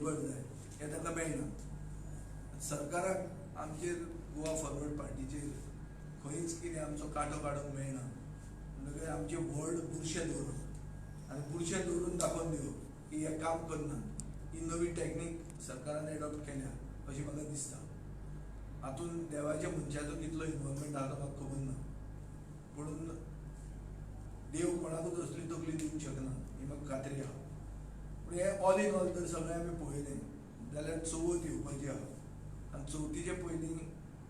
Labour जाय हे ताका मेळना. सरकाराक आमचेर गोवा फॉरवर्ड पार्टीचेर खंयच कितें आमचो कांटो काडूंक मेळना. म्हणटकीर आमचे व्हड बुरशे दवरप आनी बुरशे दवरून दाखोवन दिवप की हें काम करना. ही नवी टॅक्नीक सरकारान एडॉप्ट केल्या अशें म्हाका दिसता. हातूंत देवाच्या मनशाचो कितलो इनवॉल्वमेंट आहा तो म्हाका खबर ना, पूण देव कोणाकूच असली तकली दिवंक शकना ही म्हाका खात्री आहा. पूण हे ऑल इन ऑल जर सगळें आमी पळयलें जाल्यार चवथ येवपाची आहा आनी चवथीचे पयलीं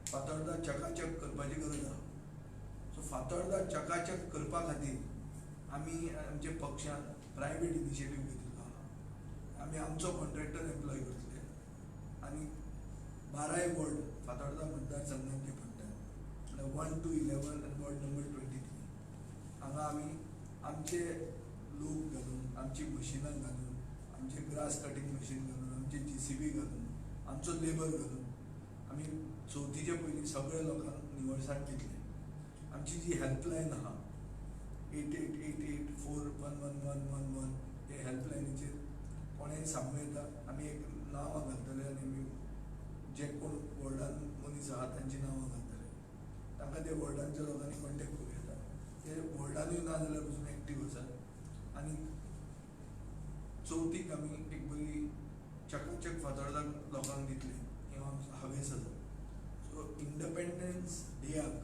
फातर्डा चकाचक करपाची गरज आहा. सो फातर्डा चकाचक करपा खातीर आमी आमच्या पक्षान प्रायवेट इनिशिएटीव घेतिल्लो आहा. आमी आमचो कॉन्ट्रॅक्टर एम्प्लॉय करतले आनी 12 वॉर्ड फातर्डा मतदारसंघात जे पडटात म्हळ्यार 1 to 11 आनी वॉर्ड नंबर 23 हांगा आमी आमचे लोक घालून, आमची मशिनां घालून, आमचे ग्रास कटींग मशीन घालून, आमचे JCB घालून, आमचो लेबर घालून आमी चवथीचे पयलीं सगळ्या लोकांक निवळसाण दितले. आमची जी हेल्पलायन आहा 8888411111 हे हेल्पलायनीचेर कोणेंय सांगूं येता. आमी एक नांवां घालतले आनी आमी जे कोण वॉर्डान मनीस आहा तांची नांवां घालतले. तांकां ते वॉर्डांच्या लोकांनी कॉन्टेक्ट करूं येता. ते वॉर्डानूय ना जाल्यार पसून एक्टीव आसात आनी चवथीक आमी एक बरी चकाचक फातर्डा लोकांक दितले हें आमचो हावेस आसा. सो इंडिपेंडन्स डेयाक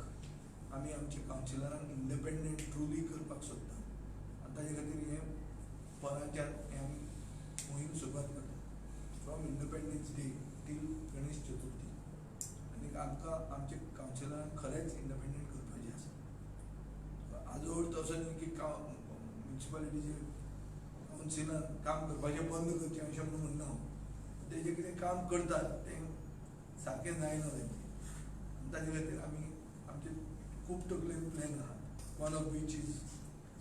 आमी आमच्या कावन्सिलरांक इंडिपेंडंट ट्रुली करपाक सोदता आनी ताजे खातीर हें परांच्यान हें आमी मोहीम सुरवात करता from independence day till Ganesh Chaturthi. आनी आमकां आमच्या कावन्सिलरांक खरेंच इंडिपेंडंट करपाचें आसा. हाजो अर्थ असो न्ही की म्युन्सिपालिटीचे कावन्सिलान काम करपाचें बंद करचें अशें म्हणून म्हणना हांव. तेजें कितें काम करतात तें सारकें जायना तेंचें. ताजे खातीर आमी आमचे खूब तकलेन प्लॅन आहा. वन ऑफ वीच इज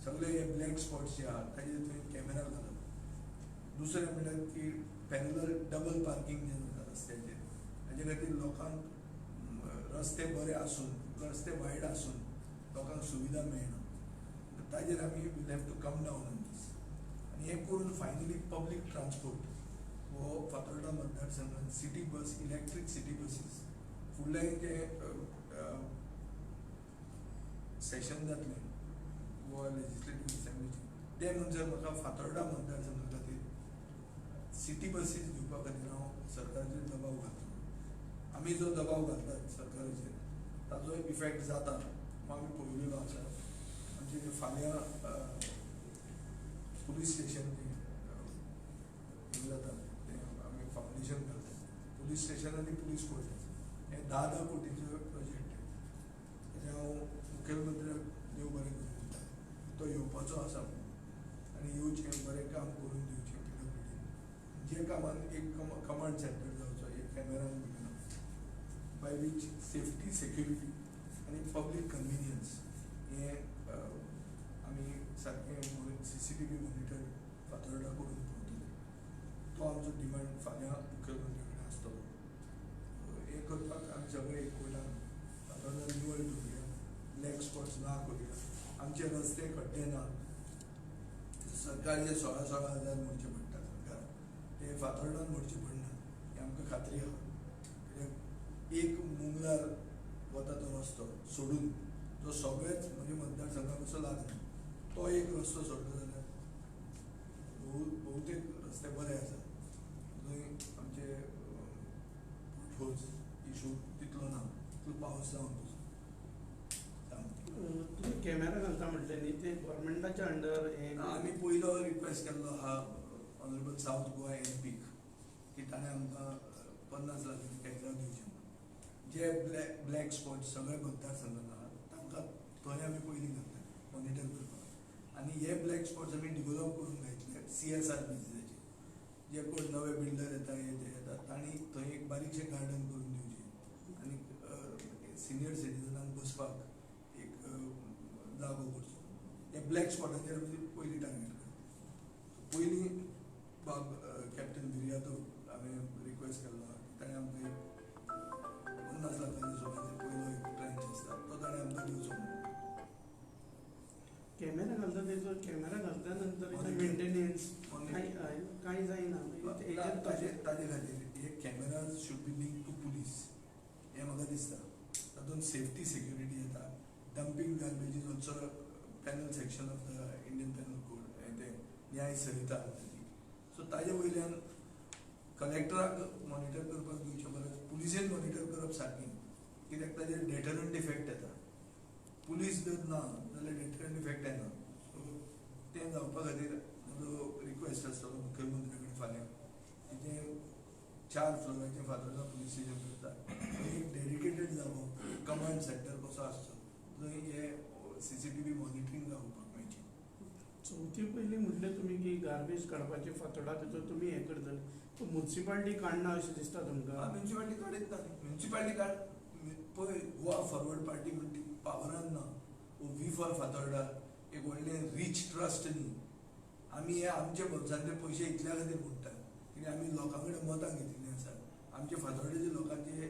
सगळे हे ब्लॅक स्पॉट्स जे आहा ताजे थंय कॅमेरा घालप. दुसरें म्हणल्यार की पॅरलर डबल पार्किंग जें जाता रस्त्याचेर ताजे खातीर लोकांक रस्ते बरे आसून, रस्ते वायड आसून लोकांक सुविधा मेळना. ताजेर आमी will have to come down on this. आनी हें करून फायनली पब्लीक ट्रान्सपोर्ट हो फातर्डा मतदारसंघात city bus, electric city buses फुडलें जे सेशन जातलें गोवा लेजिस्लेटिव्ह असेंब्लीचें ते म्हणजे म्हाका फातर्डा मतदारसंघा खातीर सिटी बसीस दिवपा खातीर हांव सरकाराचेर दबाव घालता. आमी जो दबाव घालतात सरकाराचेर ताजो इफेक्ट जाता हो आमी पळयलेलो आसा. आमचें जें फाल्यां पुलीस स्टेशन जें जाता तें आमी फावंडेशन घालतात. पुलीस स्टेशन आनी पुलीस कोर्ट हें 10 कोटीचो प्रोजेक्ट. तेजें हांव मुखेलमंत्र्याक देव बरें करूं. तो येवपाचो आसा आनी येवचें बरें काम करून दिवचें PWD. जे कामान एक कमांड सेंटर जावचो एक कॅमेरान भितना बाय वीच सेफ्टी, सेक्युरिटी आनी पब्लीक कन्विनियन्स हें आमी सारकें CCTV मॉनिटर फातर्डा करून पावतले. तो आमचो डिमांड फाल्यां मुखेलमंत्री कडेन आसतलो. हें करपाक आमी सगळे एकवटान फातर्डा निवळ दवरुया, ब्लॅक स्पॉट्स ना करुया, आमचे रस्ते खड्डे ना. सरकारचे 16,000 मोडचे पडटा सरकार ते फातर्डान मोडचे पडना ही आमकां खात्री आहा. कित्याक एक मुंगलार वता तो रस्तो सोडून जो सगळेच म्हणजे मतदारसंघाक असो लागना तो एक रस्तो सोडलो जाल्यार भोवतेक रस्ते बरे आसा. थंय आमचे पोटहोल्स इशू तितलो ना, तितलो पावस जावन पसून. तुम्ही कॅमेरा घालता म्हटले न्ही ते गव्हर्मेंटाच्या अंडर आमी पयलो रिक्वेस्ट केल्लो आहा ऑनरेबल सावथ गोवा MPक की ताणें आमकां 50 लाख कॅमेरा दिवचे म्हणून. जे ब्लॅक स्पॉट्स सगळे मतदारसंघात आहात तांकां थंय आमी पयलीं घालतात मॉनिटर करपाक. आनी हे ब्लॅक स्पॉट्स आमी डिवेलॉप करून घातले CSR बेसिसाचेर. जे कोण नवे बिल्डर येता हे जे येतात तांणी थंय एक बारीकशें गार्डन करून दिवचें आनी सिनियर सिटीजनांक बसपाक एक जागो करचो. हे ब्लॅक स्पॉटाचेर आमी पयलीं टार्गेट करता. पयलीं बाब कॅप्टन बिर्यातो हांवें रिक्वेस्ट केल्लो ताणें आमकां 50 लाखांच्या सोदाचेर पयलो एक ट्रेंच आसता तो ताणें आमकां दिवचो म्हणून. कॅमेरा घालता तेजो कॅमेरा घालता नंतर मेंटेनन्स कांय जायना. एजंट ताजे खातीर हे cameras should be link to police हें म्हाका दिसता. तातूंत सेफ्टी सेक्युरिटी येता. Dumping garbage is also penal section of the Indian penal code ते न्याय संहिता. सो ताजे वयल्यान कलेक्टराक मॉनिटर करपाक दिवचे परस पुलिसेन मॉनिटर करप सारकें, कित्याक ताजेर डेटरंट इफेक्ट येता. पुलीस जर ना जाल्यार डेटरंट इफेक्ट येना. सो तें जावपा खातीर म्हजो रिक्वेस्ट आसतलो मुख्यमंत्री कडेन फाल्यां की तें 4 फ्लोराचें फातोर्डा पुलीस स्टेशन करता एक डेडिकेटेड जागो कमांड सेंटर कसो आसचो जंय हे CCTV मॉनिटरींग जावपाक मेळची. चवथी पयली म्हटलें तुमी की गार्बेज काडपाचे फातोर्डा भितर तुमी हें करतले, पूण म्युन्सिपालिटी काडना अशें दिसता तुमकां? म्युन्सिपालिटी काडीत ना. म्युन्सिपालिटी पळय गोवा फॉरवर्ड पार्टी म्हणटी पावरान ना. वी फॉर फातोर्डा एक व्हडलें रीच ट्रस्ट न्ही. आमी हे आमचे बोल्सांतले पयशे इतल्या खातीर म्हणटा कित्याक आमी लोकां कडेन मतां घेतिल्लीं आसा. आमचे फातोर्डेच्या लोकांचे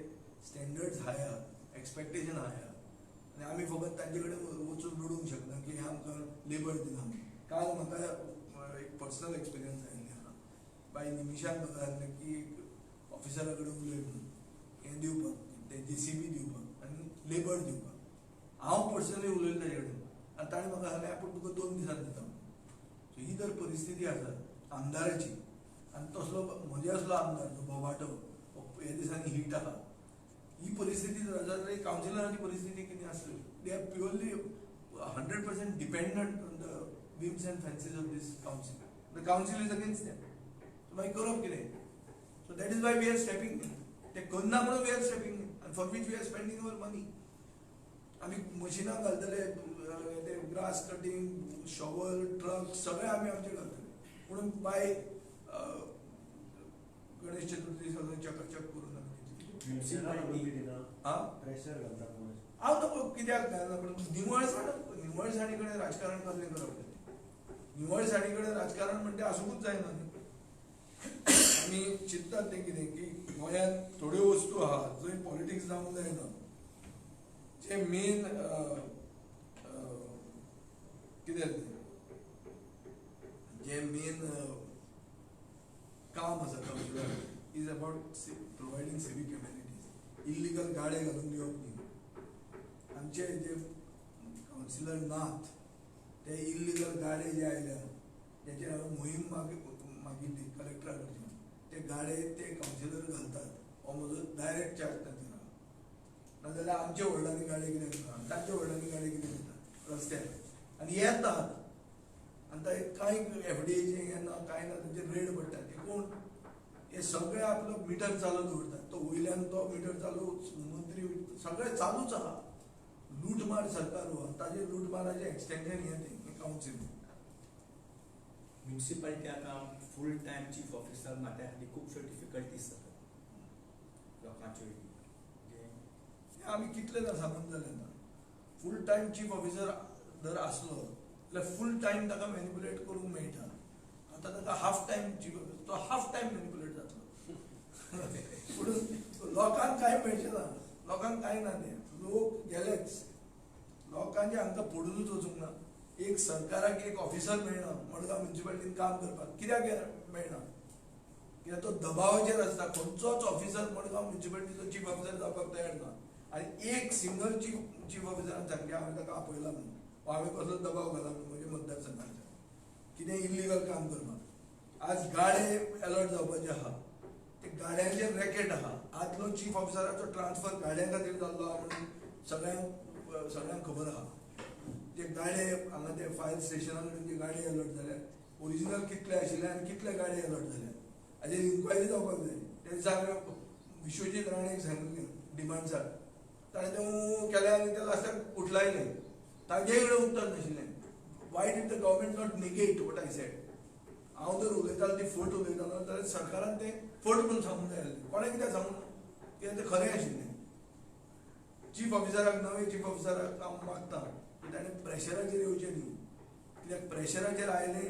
स्टँडर्ड्स हाय आहा, एक्सपेक्टेशन हाय आहा आनी आमी फकत तांचे कडेन वचून लडूंक शकना की हे आमकां लेबर दिना. काल म्हाका एक पर्सनल एक्सपिरियन्स आयिल्लें आहा. बाय निमिशान म्हाका सांगलें की ऑफिसरा कडेन उलय म्हणून हें दिवपाक ते JCB दिवपाक आनी लेबर दिवपाक. हांव पर्सनली उलयलें ताजे कडेन आनी ताणें म्हाका सांगलें आपूण तुका 2 दिसान दिता. सो ही जर परिस्थिती आसा आमदाराची आनी तसलो म्हजे असलो आमदार जो बोबाटो हे दिसांनी हीट आहा, ही परिस्थिती जर आसा जाल्यार कावन्सिलरांची परिस्थिती कितें आसतली? They are purely 100% dependent on the whims and fancies of this council. The council is against them. So मागीर करप कितें? So that is why we are stepping in. ते करना म्हणून we are stepping in and for which we are spending our money. आमी मशिनां घालतले, ते ग्रास कटिंग, शॉवल, ट्रक सगळे आमी आमचे घालतले. म्हणून बाय गणेश चतुर्थी सगळें चकाचक करून प्रेशर घालता हांव नको कित्याक घालना, पूण निवळसाणी कडेन राजकारण कसलें करप? निवळसाणी कडेन राजकारण म्हणटा आसूंकूच जायना न्ही. आमी चिंततात तें कितें की गोंयांत थोड्यो वस्तू आहा जंय पॉलिटिक्स जावंक जायना. जे मेन कितें जे मेन काम आसा councillor is about providing civic amenities. Illegal गाडे घालून दिवप न्ही. आमचे जे कावन्सिलर नात ते इल्लिगल गाडे जे आयल्या तेचेर हांवें मोहीम मागिल्ली कलेक्टरा कडच्यान. ते गाडे ते कावन्सिलर घालतात हो म्हजो डायरेक्ट चार्ज तांचेर आहा. नाजाल्यार आमच्या वॉर्डांनी गाडे कितें करतात, तांच्या वॉर्डांनी गाडे कितें करतात रस्त्यार आनी येतात आनी कांय FDAचें हें ना कांय ना, तांचेर रेड पडटा. ते कोण? हे सगळे आपलो मिटर चालू दवरतात. तो वयल्यान तो मिटर चालू, मंत्री सगळें चालूच आहा. लूटमार सरकार हो, ताजे लूटमाराचें एक्सटेंशन हें कावन्सील. म्युन्सिपालिटी आतां फूल टायम चीफ ऑफिसर मात्या खातीर खुबश्यो डिफिकल्टीज जातात लोकांच्यो. आमी कितलें सांगून जालें ना. फूल टायम चीफ ऑफिसर जर आसलो जाल्यार फूल टायम ताका मॅनिपुलेट करूंक मेळटा. आतां ताका हाफ टायम चीफ ऑफिसर, तो हाफ टायम मॅनिपुलेट जातलो. पूण लोकांक कांय मेळचें ना, लोकांक कांय ना. तें लोक गेलेच, लोकांचे हांकां पडूनच वचूंक ना. एक सरकाराक एक ऑफिसर मेळना मडगांव म्युन्सिपालिटीन काम करपाक. कित्याक मेळना? कित्याक तो दबावाचेर आसता. खंयचोच ऑफिसर मडगांव म्युन्सिपालिटीचो चीफ ऑफिसर जावपाक तयार ना. आनी एक सिंगल चीफ ऑफिसरान सांगलें हांवें ताका आपयला म्हणून, हांवें कसलो दबाव घाला म्हणून म्हज्या मतदारसंघाचो कितें इल्लिगल काम करपाक. आज गाडे अलर्ट जावपाचे आहा, ते गाड्यांचेर रॅकेट आहा. आदलो चीफ ऑफिसराचो ट्रान्सफर गाड्यां खातीर जाल्लो आहा म्हणून सगळ्यांक खबर आहा. ते गाडे हांगा ते फायर स्टेशना कडेन जे गाडे अलर्ट जाल्यात, ओरिजिनल कितले आशिल्ले आनी कितले गाडे अलर्ट जाल्यात हाजेर इन्क्वायरी जावपाक जाय. ते सांगलें विश्वजीत राणेक सांगिल्लें डिमांड्साक, ताणें तें केलें आनी ते लास्टाक उठलायलें. ताजेय कडेन उत्तर नाशिल्लें. Why did the government not negate what I said? हांव जर उलयतालो ती फट उलयतालो जाल्यार सरकारान तें फट म्हणून सांगूंक जाय आसलें. कोणें कित्याक सांगूंक ना? कित्याक तें खरें आशिल्लें. चीफ ऑफिसराक नवे चीफ ऑफिसराक हांव मागता की ताणें प्रेशराचेर येवचें न्ही. कित्याक प्रेशराचेर आयलें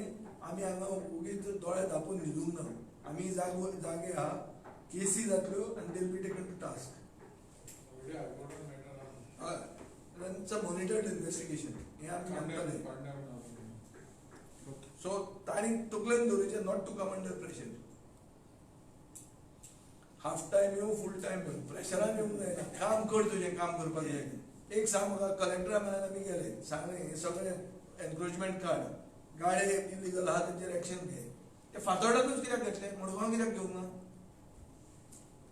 आमी हांगा उगीच दोळे धांपून न्हिदूंक ना. आमी जागे आहा, केसी जातल्यो आनी they will be taken to task. हय, तांचं मॉनिटर्ड इन्व्हेस्टिगेशन हें आमी मागतले. सो तांणी तकलेन दवरचें not to come under pressure. Half time येऊ फुल टायम येऊ प्रेशरान येवंक जायना काम कर तुजें काम करपाक जाय एक सांग म्हाका कलेक्टरा मेळून आमी गेले सांगलें हे सगळें एनक्रोचमेंट काड गाडे इलिगल आहा तेचेर एक्शन घे ते फातोर्डातूच कित्याक घेतले मडगांव कित्याक घेवंक ना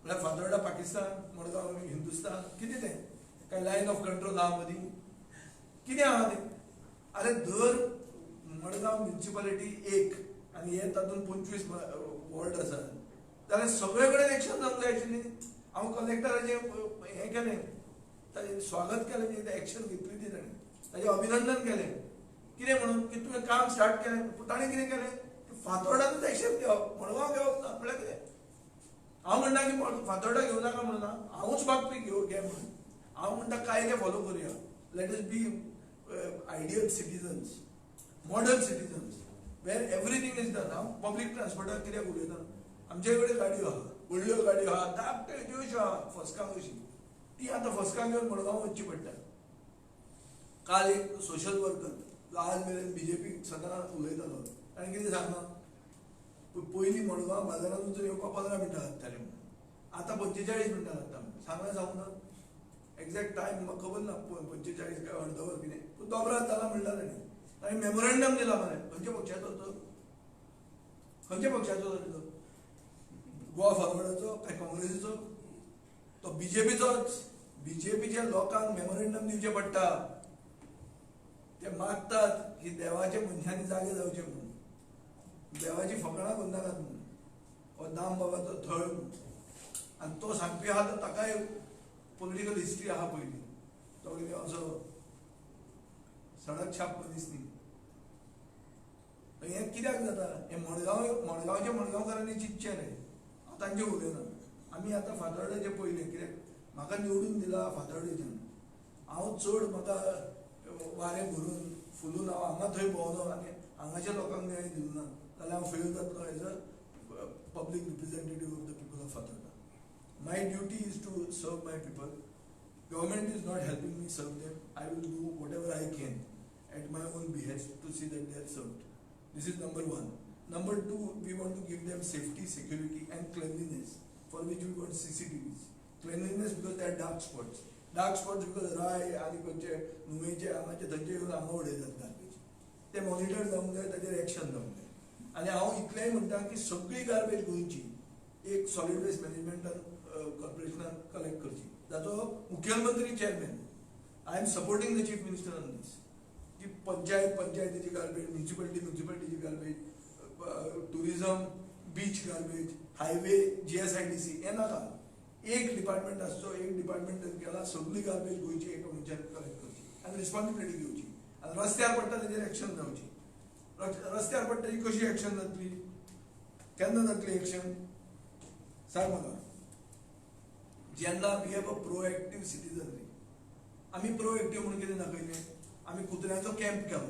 म्हळ्यार फातोर्डा पाकिस्तान मडगांव हिंदुस्तान कितें तें काय लायन ऑफ कंट्रोल आहा मदीं कितें आहा तें अरे दर मडगांव म्युनिसिपालिटी एक आनी हे तातूंत 25 वॉर्ड आसात जाल्यार सगळे कडेन एक्शन जावंक जाय आशिल्ली हांव कलेक्टराचें हें केलें ताजें स्वागत केलें जें एक्शन घेतली ती ताणें ताजें अभिनंदन केलें कितें म्हणून की तुवें काम स्टार्ट केलें पूण ताणें कितें केलें फातोर्डातूच एक्शन घेवप मडगांव घेवप ना म्हळ्यार कितें हांव म्हणटा की फातोर्डा घेवं नाका म्हणून हांवूच मागपी घे म्हणून हांव म्हणटा कायदे फॉलो करुया let us be ideal citizens modern citizens where everything is done हांव पब्लीक ट्रान्सपोर्टाक कित्याक उलयता आमचे कडेन गाडयो आहा व्हडल्यो गाडयो आहा धाकट्यो ज्योश्यो आहा फसकां कशी ती आतां फसकां घेवन मडगांव वचची पडटा काल एक सोशल वर्कर जो आज मेरेन बीजेपीक सदांच उलयतालो ताणें कितें सांगलां पयलीं मडगांव बाजारांत वचून येवपाक 15 मिनटां लागतालीं म्हणून आतां 45 मिनटां लागता म्हणून सांगलें जावंक ना एक्झॅक्ट टायम म्हाका खबर ना 45 काय अर्द वर कितें पूण दोबरात जाला म्हणला ताणें मेमोरेंडम दिला मरे खंयच्या पक्षाचो तो खंयच्या पक्षाचो तो गोवा फॉरवर्डाचो काय काँग्रेसीचो तो बीजेपीचोच बीजेपीच्या लोकांक मेमोरेंडम दिवचें पडटा ते मागतात की देवाच्या मनशांनी जागे जावचे म्हणून देवाची फकाणां करनाकात म्हणून हो दाम बाबाचो थळ आनी तो सांगपी आहा तो ताकाय पॉलिटिकल हिस्ट्री आहा पयली तो कितें असो सडक छाप मनीस न्ही हें कित्याक जाता हें मडगांवच्या मडगांवकारांनी चिंतचें रे हांव तांचे उलयना आमी आतां फातोर्डाचे पयले कित्याक म्हाका निवडून दिला फातोर्डेच्यान हांव चड म्हाका वारें भरून फुलून हांव हांगा थंय भोंवलो आनी हांगाच्या लोकांक न्याय दिलो ना जाल्यार हांव फेल जातलो as a public representative of the people of Fatorda my duty is to serve my people government is not helping me serve them I will do whatever I can at my own behest to see that they are served this is number 1 number 2 we want to give them safety security and cleanliness for which we want CCTVs cleanliness because there are dark spots because राय आनी खंयचे नुवेचे हांगाचे थंयचे येवन हांगा उडयतात garbage ते monitor जावंक जाय ताचेर एक्शन जावंक जाय आनी हांव इतलेंय म्हणटा की सगळी गार्बेज गोंयची एक सॉलिड वेस्ट मॅनेजमेंटान कॉर्पोरेशनान कलेक्ट करची जाचो मुख्यमंत्री chairman I am supporting the chief minister on this की पंचायतीची गार्बेज म्युन्सिपालिटीची garbage tourism beach garbage highway GSIDC हे नाका एक डिपार्टमेंट आसचो एक डिपार्टमेंट केला सगळी गार्बेज गोंयची एका मनशान कलेक्ट करची आनी रिस्पॉन्सिबिलिटी घेवची आनी रस्त्यार पडटा तेजेर एक्शन जावची रस्त्यार पडटा ही कशी एक्शन जातली केन्ना जातली एक्शन सांग म्हाका जेन्ना वी हॅव अ प्रोएक्टीव सिटीजनरी आमी प्रोएक्टीव म्हणून कितें दाखयलें आमी कुत्र्यांचो कॅम्प केलो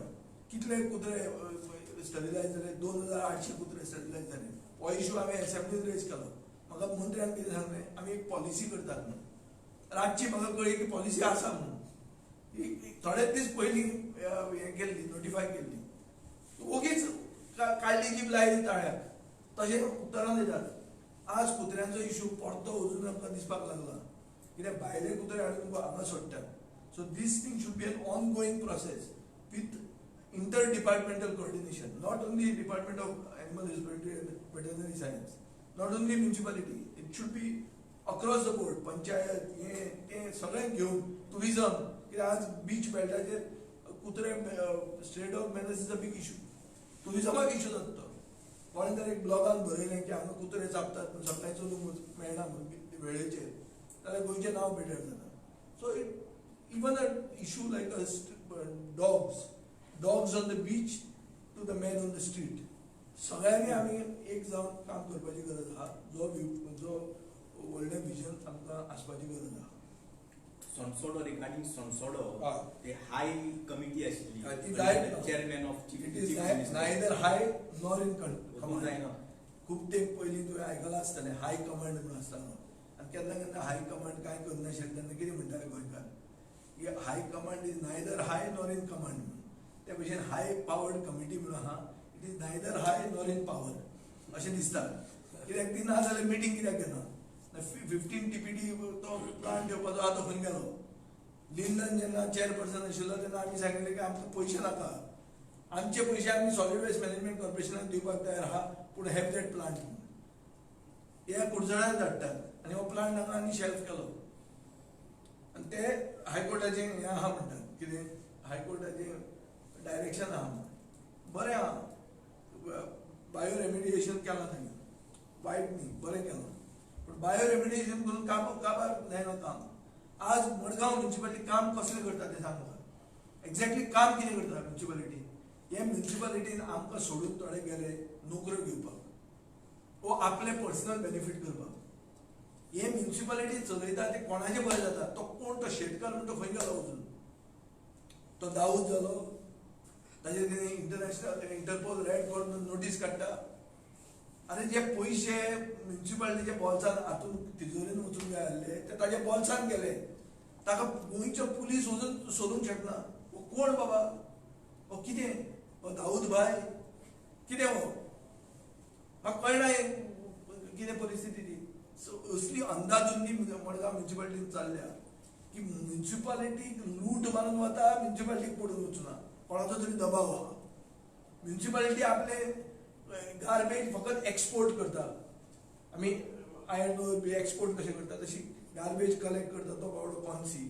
कितले कुत्रे स्टरिलायज जाले 2800 कुत्रे स्टरिलायज जाले हो इशू आमी एसेंब्लीत रेज केलो म्हाका मंत्र्यान कितें सांगलें आमी एक पॉलिसी करतात म्हणून रातची म्हाका कळ्ळी की पॉलिसी आसा म्हणून थोडेच दीस पयलीं हें केल्ली नोटिफाय केल्ली ओगीच काडली जीप लायली ताळ्याक तशें उतरां दितात आज कुत्र्यांचो इशू परतो अजून आमकां दिसपाक लागला कित्याक भायले कुत्रे हाडून हांगा सोडटात so this thing should be an ongoing process with inter-departmental coordination, not only Department of Animal Husbandry and Veterinary Science, not only municipality, it should be across the board, panchayat हे सगळ्यांक घेवन टुरिझम कित्याक आज beach बेल्टाचेर कुत्रे stray dog menace is a big issue टुरिझमाक issue जाता तो कोणें तरी एक ब्लॉगान बरयलें की हांगा कुत्रे चाबतात पूण सकाळीं चलूंक मेळना म्हणून वेळेचेर जाल्यार गोंयचें नांव बेटर जाता so even a issue like dogs on the beach to the men on the street सगळ्यांनी आमी एक जावन काम करपाची गरज आहा जो व्हडलें विजन आमकां आसपाची गरज आहा सनसोडो रिगार्डिंग सनसोडो ते हाय कमिटी आशिल्ली chairman of it is neither high nor in command खूब तेंप पयलीं तुवें आयकलां आसतलें हाय कमांड म्हणून आसतालो आनी केन्ना केन्ना हाय कमांड कांय करनाशिल्ले तेन्ना कितें म्हणटाले गोंयकार की high command is neither high nor in command म्हणून त्या भशेन हाय पावर्ड कमिटी म्हणून आहा it is neither high nor in power अशें दिसता कित्याक ती ना जाल्यार मिटींग कित्याक घेना 15 TPD तो प्लांट येवपाचो आतां खंय गेलो. लिंडन जेन्ना चेअरपर्सन आशिल्लो तेन्ना आमी सांगिल्लें की आमकां पयशे नाका, आमचे पयशे आमी सॉलिड वेस्ट मॅनेजमेंट कॉर्पोरेशनाक दिवपाक तयार आहा, पूण हॅव दॅट प्लांट ह्या कुडचड्यार धाडटात आनी हो प्लांट हांगा आनी शेल्फ केलो. आनी ते हायकोर्टाचें हें आहा म्हणटात, कितें हायकोर्टाचें डायरेक्शन आहा म्हणून. बरें आहा, बायो रेमिडिएशन केलां थंय, वायट न्ही, बरें केलां. पूण बायो रेमिडिएशन करून काबार जायना काम. आज मडगांव म्युन्सिपालिटी काम कसलें करता तें सांग म्हाका. एक्झॅक्टली काम कितें करता म्युन्सिपालिटी? हे म्युन्सिपालिटीन आमकां सोडून थोडे गेले नोकऱ्यो घेवपाक, वो आपले पर्सनल बेनिफीट करपाक. हे म्युन्सिपालिटी चलयता ते कोणाचें बरें जाता? तो कोण? तो शेतकार म्हण तो खंय गेलो वचून? तो दाऊद जालो, ताजेर कितें इंटरनॅशनल इंटरपोल रेड करून नोटीस काडटा. आनी जे पयशे म्युन्सिपालिटीच्या बॉल्सान हातून तिजोरीन वचून जाय आसले ते ताज्या बॉल्सान गेले. ताका गोंयचो पुलीस वचून सोदूंक शकना. हो कोण बाबा? हो कितें? हो दाऊद भाय कितें हो? म्हाका कळना कितें परिस्थिती ती. असली अंदाधुंदी मडगांव म्युन्सिपालिटीन चालल्या की म्युन्सिपालिटीक लूट मारून वता, म्युन्सिपालिटीक पडून वचना. कोणाचो तरी दबाव आहा. म्युन्सिपालिटी आपले गार्बेज फकत एक्सपोर्ट करता. आमी आयर्न ओर बी एक्सपोर्ट कशें करता तशी गार्बेज कलेक्ट करता तो बावडो कॉन्सी,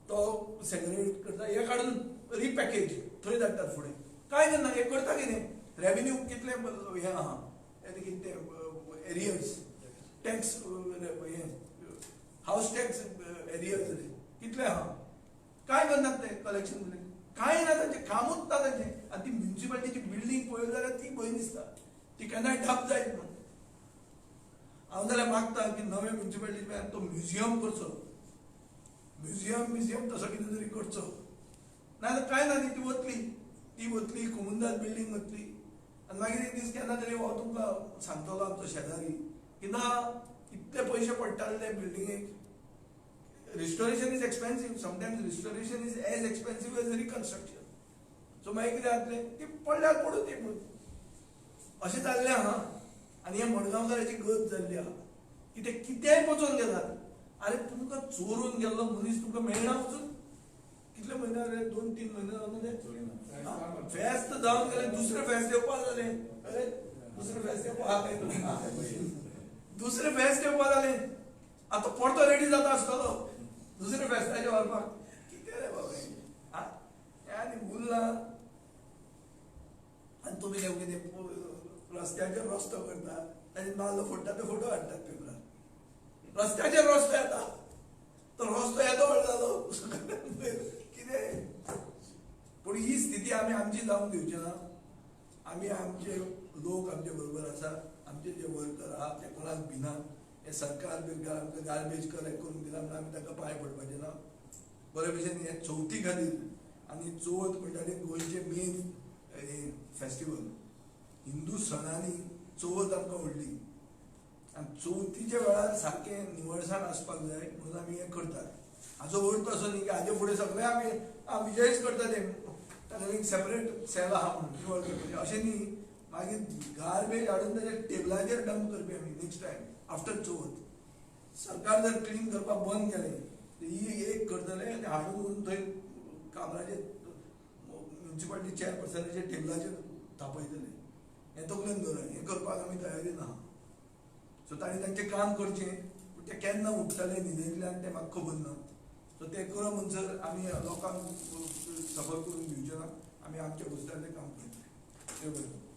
तो सेग्रिगेट करता, हे काडून रिपॅकेज थंय धाडटात फुडें. काय करना, हे करता कितें? रेव्हेन्यू कितले हें आहा, कितें एरियर्स टॅक्स, हावस टॅक्स एरियर्स कितले आहा, काय करनात ते कलेक्शन कडेन? कांय ना, तांचें कामूच ना तांचें. आनी ती म्युन्सिपालिटीची बिल्डींग पळयली जाल्यार ती भंय दिसता, ती केन्नाय ठप जायत म्हणून. हांव जाल्यार मागता की नवे म्युन्सिपालिटी तो म्युझियम करचो, म्युझियम तसो कितें तरी करचो. नाजाल्यार कांय ना, ती वतली कोमुंदाज बिल्डींग वतली. आनी मागीर एक दीस केन्ना तरी हो तुमकां सांगतलो आमचो शेजारी की ना, इतले पयशे पडटाले ते बिल्डिंगेक. Restoration is expensive, sometimes restoration is as expensive as reconstruction. So मागीर कितें जातलें, ती पडल्यार पडूं ती म्हणून अशें जाल्लें आहा. आनी हे मडगांवकाराची गत जाल्ली आहा की ते कितेंय पचोवन घेतात. आरे तुमकां चोरून गेल्लो मनीस तुमकां मेळना वचून? कितले म्हयने जाले? 2-3 म्हयने जावन ते फेस्त जावन गेले, दुसरे फेस्त येवपा जाले. अरे दुसरे फेस्त येवपा दुसरे फेस्त येवपा जाले. आतां परतो रेडी जाता आसतलो दुसरे फेस्ताचे व्हरपाक. कितें रे बाबा हें आनी उरलां. आनी तुमी कितें रस्त्याचेर रस्तो करता, ताजे नाल्ल फोडटा, ते फोटो हाडटात पेपरार. रस्त्याचेर रस्तो येता, तो रस्तो येदोळ जालो कितें. पूण ही स्थिती आमी आमची जावंक दिवची ना. आमी आमचे लोक आमचे बरोबर आसा, आमचे जे वर्कर आहा ते कोणाक भिना. हे सरकार बिरकार आमकां गार्बेज कलेक्ट करून दिला म्हणून आमी ताका पांय पडपाचे ना. बरे भशेन हे चवथी खातीर, आनी चवथ म्हणटा ती गोंयचे मेन फेस्टिवल. हिंदू सणांनी चवथ आमकां व्हडली. आनी चवथीच्या वेळार सारकें निवळसाण आसपाक जाय म्हणून आमी हें करतात. हाजो अर्थ असो न्ही की हाजे फुडें सगळे आमी विजयच करता ते, ताका एक सेपरेट सेल आहा म्हणून निवळ करपाचें अशें न्ही. मागीर गार्बेज हाडून ताच्या टेबलाचेर डंप करपी आमी नेक्स्ट टायम आफ्टर चवथ. सरकार जर क्लीन करपाक बंद केलें ही एक करतले आनी हाडून व्हरून थंय कामराचेर म्युन्सिपालिटी चेअरपर्सनाच्या टेबलाचेर थापयतले. हें तकलेन दवरात, हें करपाक आमी तयारीन आहा. सो तांणी तांचें काम करचें, पूण तें केन्ना उठतलें न्हिदेंतल्यान तें म्हाका खबर ना. सो तें कर म्हणसर आमी लोकांक सफर करून दिवचे ना. आमी आमच्या घोस्तांतलें काम करतले. देव बरें.